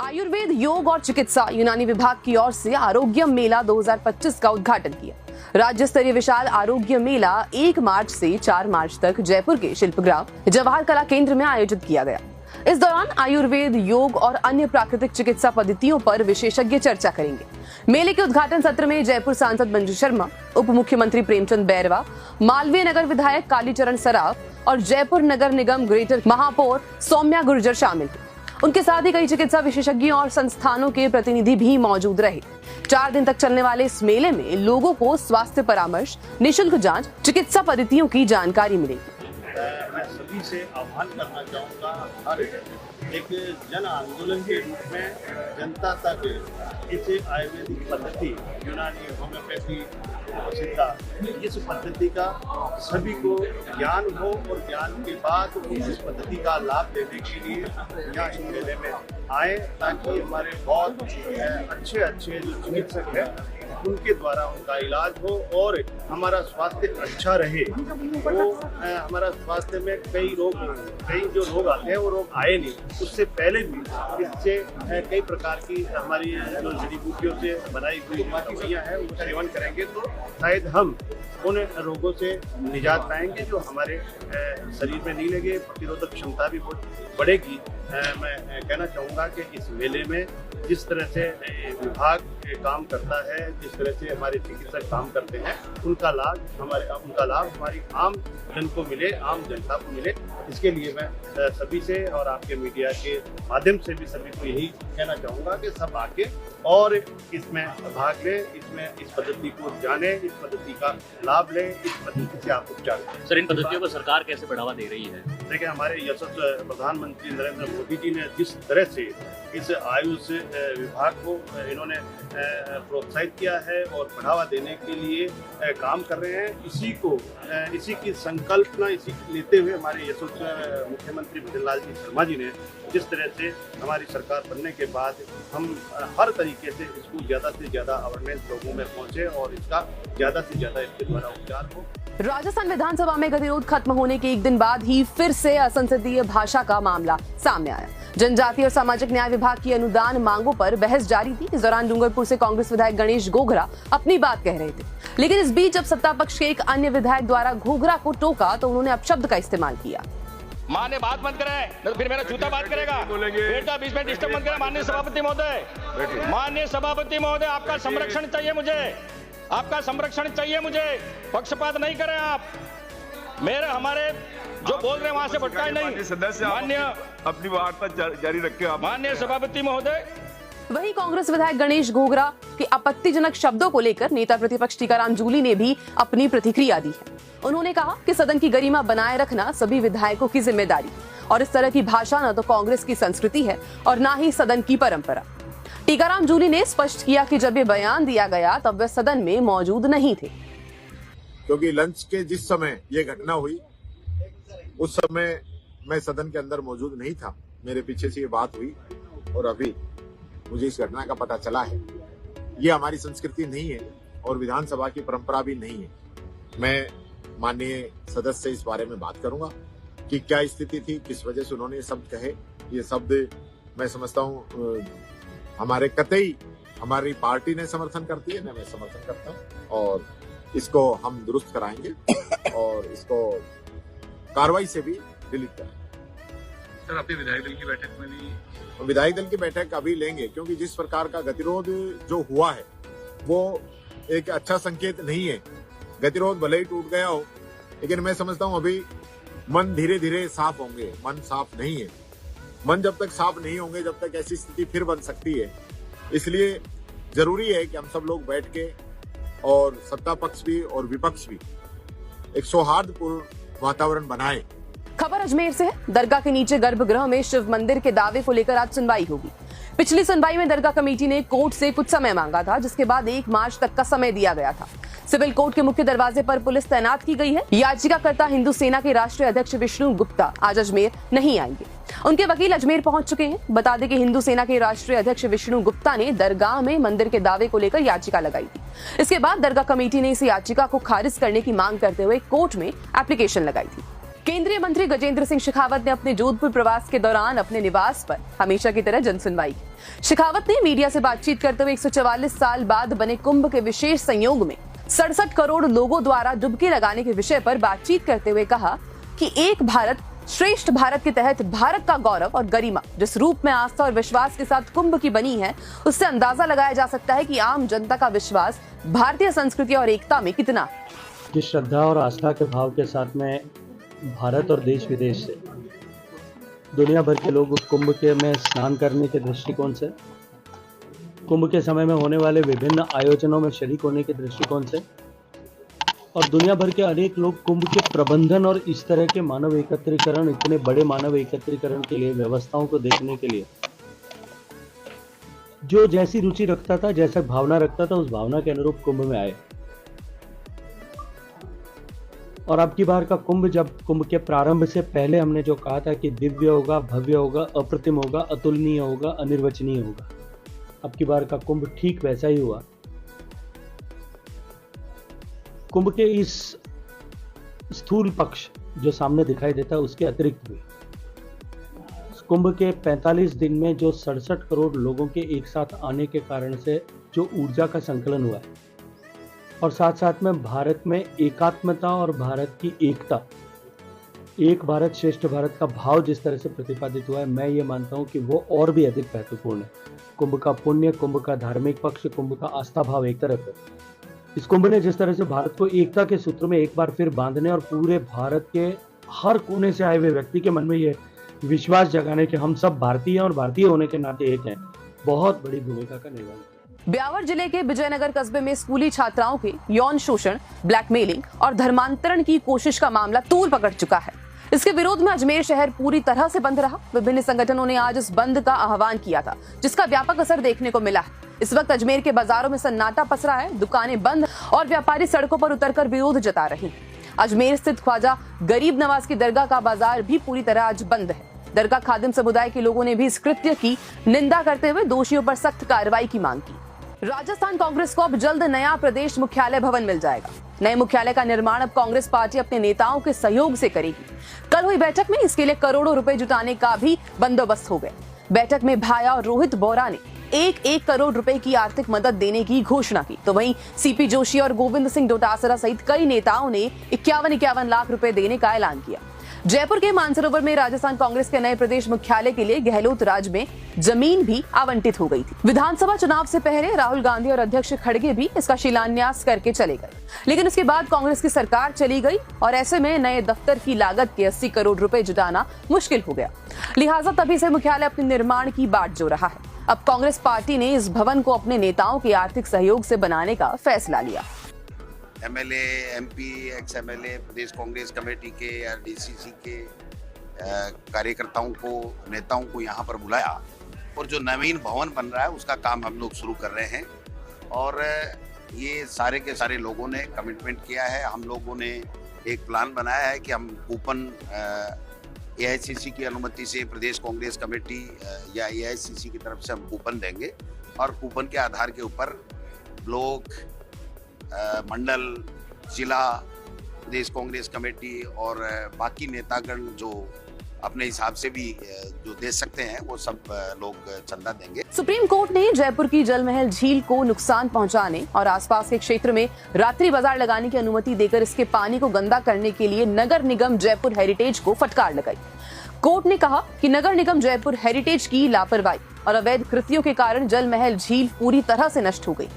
आयुर्वेद, योग और चिकित्सा यूनानी विभाग की ओर से आरोग्य मेला 2025 का उद्घाटन किया। राज्य स्तरीय विशाल आरोग्य मेला 1 मार्च से 4 मार्च तक जयपुर के शिल्पग्राम जवाहर कला केंद्र में आयोजित किया गया। इस दौरान आयुर्वेद, योग और अन्य प्राकृतिक चिकित्सा पद्धतियों पर विशेषज्ञ चर्चा करेंगे। मेले के उद्घाटन सत्र में जयपुर सांसद मंजू शर्मा, उप मुख्यमंत्री प्रेमचंद बैरवा, मालवीय नगर विधायक कालीचरण सराफ और जयपुर नगर निगम ग्रेटर महापौर सौम्या गुर्जर शामिल थे। उनके साथ ही कई चिकित्सा विशेषज्ञों और संस्थानों के प्रतिनिधि भी मौजूद रहे। 4 दिन तक चलने वाले इस मेले में लोगों को स्वास्थ्य परामर्श, निशुल्क जांच, चिकित्सा पद्धतियों की जानकारी मिलेगी। मैं सभी से आह्वान करना चाहूँगा, हर एक जन आंदोलन के रूप में जनता तक इस आयुर्वेदिक पद्धति, यूनानी होम्योपैथी सिद्धा, इस पद्धति का सभी को ज्ञान हो और ज्ञान के बाद इस पद्धति का लाभ लेने के लिए यहाँ इस मेले में आए, ताकि हमारे बहुत अच्छे जो चिकित्सक हैं उनके द्वारा उनका इलाज हो और हमारा स्वास्थ्य अच्छा रहे। वो हमारा स्वास्थ्य में कई जो रोग आते हैं वो रोग आए नहीं, उससे पहले भी इससे कई प्रकार की हमारी जो जड़ी बूटियों से बनाई हुई दवाइयाँ हैं उनका सेवन करेंगे तो शायद हम उन रोगों से निजात पाएंगे जो हमारे शरीर में नहीं लगे, प्रतिरोधक क्षमता भी बहुत बढ़ेगी। मैं कहना चाहूँगा कि इस मेले में जिस तरह से विभाग काम करता है, जिस तरह से हमारे चिकित्सक काम करते हैं, उनका लाभ हमारी आम जन को मिले, आम जनता को मिले। इसके लिए मैं सभी से और आपके मीडिया के माध्यम से भी सभी को यही कहना चाहूँगा कि सब आके और इसमें भाग लें, इस पद्धति को जाने, इस पद्धति का लाभ लें, इस पद्धति से आप उपचार करें। सर, इन पद्धतियों को सरकार कैसे बढ़ावा दे रही है? देखिए, हमारे यशस्वी प्रधानमंत्री नरेंद्र मोदी जी ने जिस तरह से इस आयुष विभाग को इन्होंने प्रोत्साहित किया है और बढ़ावा देने के लिए काम कर रहे हैं, इसी की संकल्पना लेते हुए हमारे यशस्वी मुख्यमंत्री भजनलाल जी शर्मा जी ने जिस तरह से हमारी सरकार बनने के बाद हम हर तरीके से इसको ज़्यादा से ज़्यादा अवेयरनेस लोगों में पहुंचे और इसका ज़्यादा से ज़्यादा इसके द्वारा उपचार हो। राजस्थान विधानसभा में गतिरोध खत्म होने के 1 दिन बाद ही फिर से असंसदीय भाषा का मामला सामने आया। जनजातीय और सामाजिक न्याय विभाग की अनुदान मांगों पर बहस जारी थी। इस दौरान डूंगरपुर से कांग्रेस विधायक गणेश घोघरा अपनी बात कह रहे थे, लेकिन इस बीच जब सत्ता पक्ष के एक अन्य विधायक द्वारा घोघरा को टोका तो उन्होंने अपशब्द का इस्तेमाल किया। मां ने बात मत करे, तो फिर मेरा जूता बात करेगा। बेटा बीच में डिस्टर्ब मत करे। माननीय सभापति महोदय, आपका संरक्षण चाहिए मुझे, आपका संरक्षण चाहिए मुझे। पक्षपात नहीं करें आप। हमारे जो बोल रहे हैं वहां से भटकाए नहीं। माननीय अपनी वार्ता जारी रखे आप। माननीय सभापति महोदय। वहीं कांग्रेस विधायक गणेश घोघरा के आपत्तिजनक शब्दों को लेकर नेता प्रतिपक्ष टीकाराम जूली ने भी अपनी प्रतिक्रिया दी है। उन्होंने कहा कि सदन की गरिमा बनाए रखना सभी विधायकों की जिम्मेदारी है और इस तरह की भाषा न तो कांग्रेस की संस्कृति है और न ही सदन की परंपरा। टीकाराम जूली ने स्पष्ट किया कि जब ये बयान दिया गया तब वे सदन में मौजूद नहीं थे, क्योंकि लंच के जिस समय ये घटना हुई उस समय मैं सदन के अंदर मौजूद नहीं था। मेरे पीछे से ये बात हुई और अभी मुझे इस घटना का पता चला है। ये हमारी संस्कृति नहीं है और विधानसभा की परंपरा भी नहीं है। मैं माननीय सदस्य से इस बारे में बात करूंगा कि क्या स्थिति थी, किस वजह से उन्होंने ये शब्द कहे। ये शब्द मैं समझता हूँ हमारे कतई हमारी पार्टी ने समर्थन करती है, मैं समर्थन करता हूँ और इसको हम दुरुस्त कराएंगे और इसको कार्रवाई से भी डिलीट करेंगे। सर, अपने विधायक दल की बैठक में भी विधायक दल की बैठक अभी लेंगे, क्योंकि जिस प्रकार का गतिरोध जो हुआ है वो एक अच्छा संकेत नहीं है। गतिरोध भले ही टूट गया हो, लेकिन मैं समझता हूँ अभी मन धीरे धीरे साफ होंगे। मन साफ नहीं है। मन जब तक साफ नहीं होंगे, जब तक ऐसी स्थिति फिर बन सकती है। इसलिए जरूरी है कि हम सब लोग बैठ के और सत्ता पक्ष भी और विपक्ष भी एक सौहार्दपूर्ण वातावरण बनाए। खबर अजमेर से है। दरगाह के नीचे गर्भगृह में शिव मंदिर के दावे को लेकर आज सुनवाई होगी। पिछली सुनवाई में दरगाह कमेटी ने कोर्ट से कुछ समय मांगा था, जिसके बाद 1 मार्च तक का समय दिया गया था। सिविल कोर्ट के मुख्य दरवाजे पर पुलिस तैनात की गई है। याचिकाकर्ता हिंदू सेना के राष्ट्रीय अध्यक्ष विष्णु गुप्ता आज अजमेर नहीं आएंगे। उनके वकील अजमेर पहुंच चुके हैं। बता दें कि हिंदू सेना के राष्ट्रीय अध्यक्ष विष्णु गुप्ता ने दरगाह में मंदिर के दावे को लेकर याचिका लगाई थी। इसके बाद दरगाह कमेटी ने इस याचिका को खारिज करने की मांग करते हुए कोर्ट में एप्लीकेशन लगाई थी। केंद्रीय मंत्री गजेंद्र सिंह शेखावत ने अपने जोधपुर प्रवास के दौरान अपने निवास पर हमेशा की तरह जनसुनवाई की। शेखावत ने मीडिया से बातचीत करते हुए 144 साल बाद बने कुंभ के विशेष संयोग में 67 करोड़ लोगों द्वारा डुबकी लगाने के विषय पर बातचीत करते हुए कहा कि एक भारत श्रेष्ठ भारत के तहत भारत का गौरव और गरिमा जिस रूप में आस्था और विश्वास के साथ कुंभ की बनी है, उससे अंदाजा लगाया जा सकता है कि आम जनता का विश्वास भारतीय संस्कृति और एकता में कितना है। जिस श्रद्धा और आस्था के भाव के साथ में भारत और देश विदेश से दुनिया भर के लोग कुंभ के में स्नान करने के दृष्टिकोण से, कुंभ के समय में होने वाले विभिन्न आयोजनों में शरीक होने के दृष्टिकोण से और दुनिया भर के अनेक लोग कुंभ के प्रबंधन और इस तरह के मानव एकत्रीकरण, इतने बड़े मानव एकत्रीकरण के लिए, व्यवस्थाओं को देखने के लिए जो जैसी रुचि रखता था, जैसा भावना रखता था, उस भावना के अनुरूप कुंभ में आए। और अब की बार का कुंभ, जब कुंभ के प्रारंभ से पहले हमने जो कहा था कि दिव्य होगा, भव्य होगा, अप्रतिम होगा, अतुलनीय होगा, अनिर्वचनीय होगा, अब की बार का कुंभ ठीक वैसा ही हुआ। कुंभ के इस स्थूल पक्ष जो सामने दिखाई देता है उसके अतिरिक्त भी कुंभ के 45 दिन में जो 67 करोड़ लोगों के एक साथ आने के कारण से जो ऊर्जा का संकलन हुआ है और साथ साथ में भारत में एकात्मता और भारत की एकता, एक भारत श्रेष्ठ भारत का भाव जिस तरह से प्रतिपादित हुआ है, मैं ये मानता हूँ कि वो और भी अधिक महत्वपूर्ण है। कुंभ का पुण्य, कुंभ का धार्मिक पक्ष, कुंभ का आस्था भाव एक तरफ है। इस कुंभ ने जिस तरह से भारत को एकता के सूत्र में एक बार फिर बांधने और पूरे भारत के हर कोने से आए हुए व्यक्ति के मन में ये विश्वास जगाने के हम सब भारतीय हैं और भारतीय होने के नाते एक हैं, बहुत बड़ी भूमिका का निर्वहन किया। ब्यावर जिले के विजयनगर कस्बे में स्कूली छात्राओं के यौन शोषण, ब्लैकमेलिंग और धर्मांतरण की कोशिश का मामला तूल पकड़ चुका है। इसके विरोध में अजमेर शहर पूरी तरह से बंद रहा। विभिन्न संगठनों ने आज इस बंद का आह्वान किया था, जिसका व्यापक असर देखने को मिला है। इस वक्त अजमेर के बाजारों में सन्नाटा पसरा है। दुकानें बंद और व्यापारी सड़कों पर उतरकर विरोध जता रहे हैं। अजमेर स्थित ख्वाजा गरीब नवाज की दरगाह का बाजार भी पूरी तरह आज बंद है। दरगाह खादिम समुदाय के लोगों ने भी इस कृत्य की निंदा करते हुए दोषियों पर सख्त कार्रवाई की मांग की। राजस्थान कांग्रेस को अब जल्द नया प्रदेश मुख्यालय भवन मिल जाएगा। नए मुख्यालय का निर्माण अब कांग्रेस पार्टी अपने नेताओं के सहयोग से करेगी। कल हुई बैठक में इसके लिए करोड़ों रुपए जुटाने का भी बंदोबस्त हो गया। बैठक में भाया और रोहित बोरा ने 1-1 करोड़ रुपए की आर्थिक मदद देने की घोषणा की, तो वहीं सीपी जोशी और गोविंद सिंह डोटासरा सहित कई नेताओं ने 51-51 लाख रुपए देने का ऐलान किया। जयपुर के मानसरोवर में राजस्थान कांग्रेस के नए प्रदेश मुख्यालय के लिए गहलोत राज में जमीन भी आवंटित हो गई थी। विधानसभा चुनाव से पहले राहुल गांधी और अध्यक्ष खड़गे भी इसका शिलान्यास करके चले गए, लेकिन उसके बाद कांग्रेस की सरकार चली गई और ऐसे में नए दफ्तर की लागत के 80 करोड़ रुपए जुटाना मुश्किल हो गया। लिहाजा तभी से मुख्यालय अपने निर्माण की बाट जो रहा है। अब कांग्रेस पार्टी ने इस भवन को अपने नेताओं के आर्थिक सहयोग से बनाने का फैसला लिया। एमएलए, एमपी, एक्स एमएलए, प्रदेश कांग्रेस कमेटी के या डीसीसी के कार्यकर्ताओं को, नेताओं को यहाँ पर बुलाया और जो नवीन भवन बन रहा है उसका काम हम लोग शुरू कर रहे हैं। और ये सारे के सारे लोगों ने कमिटमेंट किया है। हम लोगों ने एक प्लान बनाया है कि हम कूपन एआईसीसी की अनुमति से प्रदेश कांग्रेस कमेटी या एआईसीसी की तरफ से हम कूपन देंगे और कूपन के आधार के ऊपर ब्लॉक, मंडल, जिला, प्रदेश कांग्रेस कमेटी और बाकी नेतागण जो अपने हिसाब से भी जो दे सकते हैं वो सब लोग चंदा देंगे। सुप्रीम कोर्ट ने जयपुर की जल महल झील को नुकसान पहुंचाने और आसपास के क्षेत्र में रात्रि बाजार लगाने की अनुमति देकर इसके पानी को गंदा करने के लिए नगर निगम जयपुर हेरिटेज को फटकार लगाई। कोर्ट ने कहा कि नगर निगम जयपुर हेरिटेज की लापरवाही और अवैध कृत्यों के कारण जल महल झील पूरी तरह से नष्ट हो गई।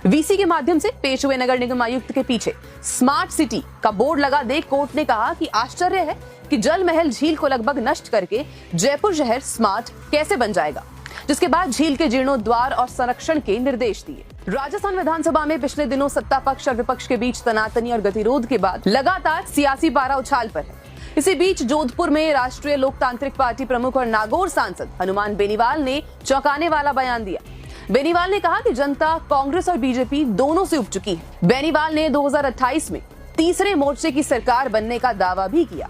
वीसी के माध्यम से पेश हुए नगर निगम आयुक्त के पीछे स्मार्ट सिटी का बोर्ड लगा देख कोर्ट ने कहा कि आश्चर्य है कि जल महल झील को लगभग नष्ट करके जयपुर शहर स्मार्ट कैसे बन जाएगा, जिसके बाद झील के जीर्णोद्वार और संरक्षण के निर्देश दिए। राजस्थान विधानसभा में पिछले दिनों सत्ता पक्ष और विपक्ष के बीच तनातनी और गतिरोध के बाद लगातार सियासी पारा उछाल पर है। इसी बीच जोधपुर में राष्ट्रीय लोकतांत्रिक पार्टी प्रमुख और नागौर सांसद हनुमान बेनीवाल ने चौंकाने वाला बयान दिया। बेनीवाल ने कहा कि जनता कांग्रेस और बीजेपी दोनों से उब चुकी है। बेनीवाल ने 2028 में तीसरे मोर्चे की सरकार बनने का दावा भी किया।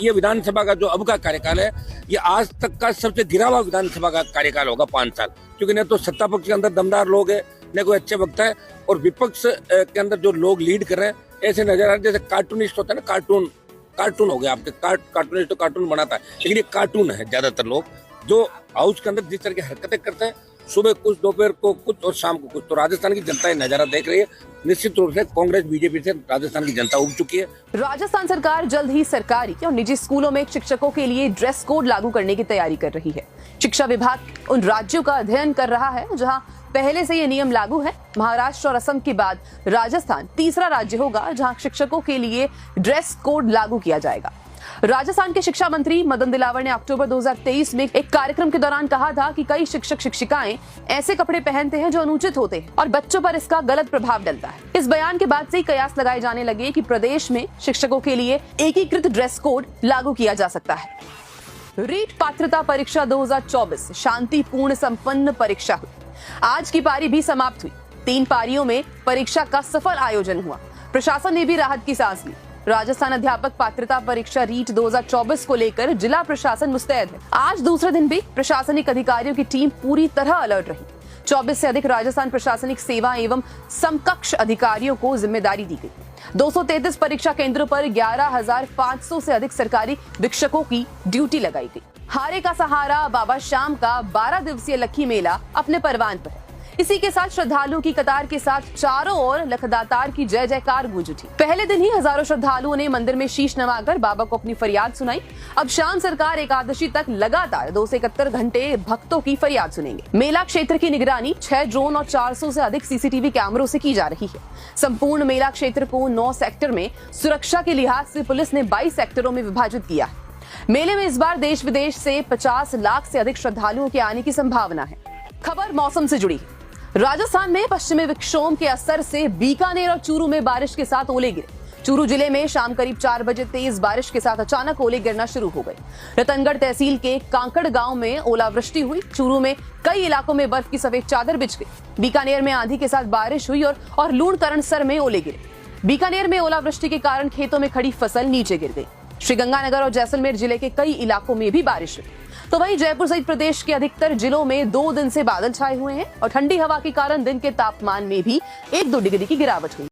ये विधानसभा का जो अब का कार्यकाल है, ये आज तक का सबसे गिरा हुआ विधानसभा का कार्यकाल होगा 5 साल, क्योंकि न तो सत्ता पक्ष के अंदर दमदार लोग है, न कोई अच्छे वक्ता है, और विपक्ष के अंदर जो लोग लीड कर रहे हैं ऐसे नजर आ रहे जैसे कार्टूनिस्ट होता है ना, कार्टून कार्टून हो गया। आपके कार्टूनिस्ट तो कार्टून बनाता है, लेकिन ये कार्टून है। ज्यादातर लोग जो हाउस के अंदर जिस तरह की हरकतें करते हैं, सुबह कुछ, दोपहर को कुछ और शाम को कुछ, तो राजस्थान की जनता ये नजारा देख रही है। निश्चित रूप से कांग्रेस बीजेपी से राजस्थान की जनता उब चुकी है। राजस्थान सरकार जल्द ही सरकारी और निजी स्कूलों में शिक्षकों के लिए ड्रेस कोड लागू करने की तैयारी कर रही है। शिक्षा विभाग उन राज्यों का अध्ययन कर रहा है जहां पहले से ये नियम लागू है। महाराष्ट्र और असम के बाद राजस्थान तीसरा राज्य होगा जहां शिक्षकों के लिए ड्रेस कोड लागू किया जाएगा। राजस्थान के शिक्षा मंत्री मदन दिलावर ने अक्टूबर 2023 में एक कार्यक्रम के दौरान कहा था कि कई शिक्षक शिक्षिकाएं ऐसे कपड़े पहनते हैं जो अनुचित होते हैं और बच्चों पर इसका गलत प्रभाव डलता है। इस बयान के बाद से ही कयास लगाए जाने लगे कि प्रदेश में शिक्षकों के लिए एकीकृत ड्रेस कोड लागू किया जा सकता है। रीट पात्रता परीक्षा 2024 शांतिपूर्ण संपन्न परीक्षा हुई। आज की पारी भी समाप्त हुई। 3 पारियों में परीक्षा का सफल आयोजन हुआ। प्रशासन ने भी राहत की सांस ली। राजस्थान अध्यापक पात्रता परीक्षा रीट 2024 को लेकर जिला प्रशासन मुस्तैद है। आज दूसरे दिन भी प्रशासनिक अधिकारियों की टीम पूरी तरह अलर्ट रही। 24 से अधिक राजस्थान प्रशासनिक सेवा एवं समकक्ष अधिकारियों को जिम्मेदारी दी गई। 233 परीक्षा केंद्रों पर 11,500 से अधिक सरकारी शिक्षकों की ड्यूटी लगाई गई। हारे का सहारा बाबा श्याम का 12 दिवसीय लक्खी मेला अपने परवान पर है। इसी के साथ श्रद्धालुओं की कतार के साथ चारों ओर लखदातार की जय जयकार गूंज उठी। पहले दिन ही हजारों श्रद्धालुओं ने मंदिर में शीश नवाकर बाबा को अपनी फरियाद सुनाई। अब शाम सरकार एकादशी तक लगातार 2 से 71 घंटे भक्तों की फरियाद सुनेंगे। मेला क्षेत्र की निगरानी 6 ड्रोन और 400 से अधिक सीसीटीवी कैमरों से की जा रही है। संपूर्ण मेला क्षेत्र को 9 सेक्टर में सुरक्षा के लिहाज से पुलिस ने 22 सेक्टरों में विभाजित किया है। मेले में इस बार देश विदेश से 50 लाख से अधिक श्रद्धालुओं के आने की संभावना है। खबर मौसम से जुड़ी है। राजस्थान में पश्चिमी विक्षोभ के असर से बीकानेर और चूरू में बारिश के साथ ओले गिरे। चूरू जिले में शाम करीब 4 बजे तेज बारिश के साथ अचानक ओले गिरना शुरू हो गए। रतनगढ़ तहसील के कांकड़ गांव में ओलावृष्टि हुई। चूरू में कई इलाकों में बर्फ की सफेद चादर बिछ गई। बीकानेर में आंधी के साथ बारिश हुई और लूणकरणसर में ओले गिरे। बीकानेर में ओलावृष्टि के कारण खेतों में खड़ी फसल नीचे गिर गई। श्रीगंगानगर और जैसलमेर जिले के कई इलाकों में भी बारिश हुई। तो वहीं जयपुर सहित प्रदेश के अधिकतर जिलों में 2 दिन से बादल छाए हुए हैं और ठंडी हवा के कारण दिन के तापमान में भी 1-2 डिग्री की गिरावट हुई।